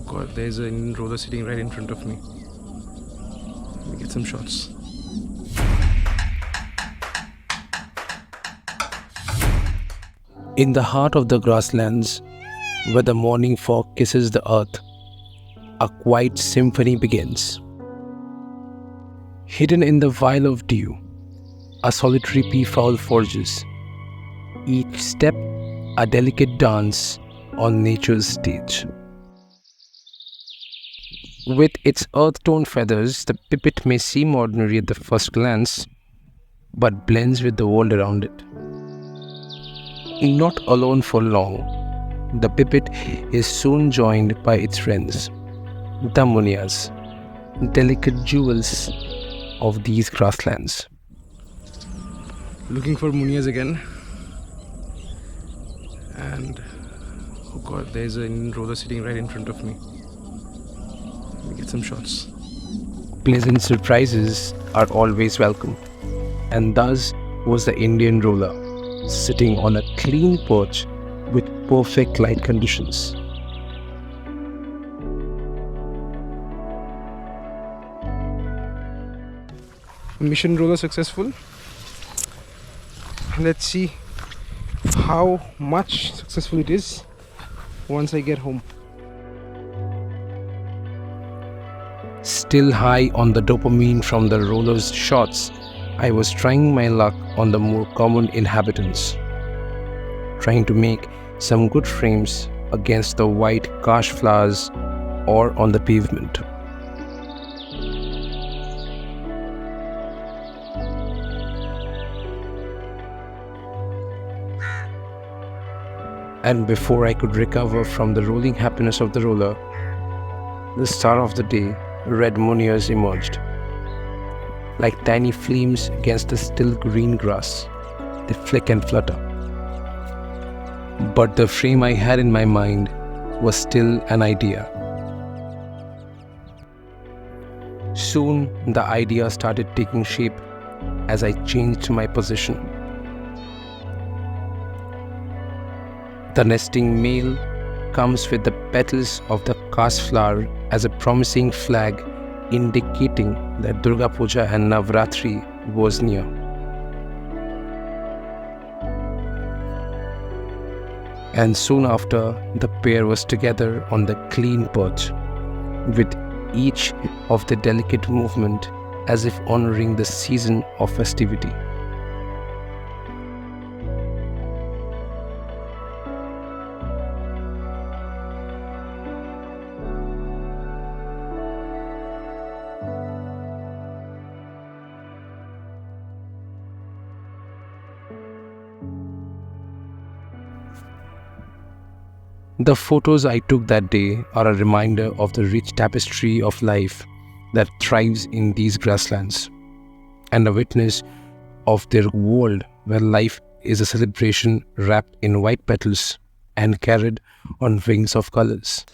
Oh god, there's an Indian roller sitting right in front of me. Let me get some shots. In the heart of the grasslands, where the morning fog kisses the earth, a quiet symphony begins. Hidden in the vial of dew, a solitary peafowl forges, each step a delicate dance on nature's stage. With its earth-toned feathers, the pipit may seem ordinary at the first glance, but blends with the world around it. Not alone for long, the pipit is soon joined by its friends, the munias, delicate jewels of these grasslands. Looking for munias again. And oh god, there's an Indian roller sitting right in front of me. Let me get some shots. Pleasant surprises are always welcome, and thus was the Indian roller, sitting on a clean perch with perfect light conditions. Mission roller successful. Let's see how much successful it is once I get home. Still high on the dopamine from the roller's shots, I was trying my luck on the more common inhabitants, trying to make some good frames against the white kash flowers or on the pavement. And before I could recover from the rolling happiness of the roller, the star of the day, Red Munias, emerged. Like tiny flames against the still green grass, they flick and flutter. But the frame I had in my mind was still an idea. Soon the idea started taking shape as I changed my position. The nesting male comes with the petals of the kash flower as a promising flag indicating that Durga Puja and Navratri was near. And soon after, the pair was together on the clean perch, with each of the delicate movement as if honoring the season of festivity. The photos I took that day are a reminder of the rich tapestry of life that thrives in these grasslands, and a witness of their world where life is a celebration wrapped in white petals and carried on wings of colors.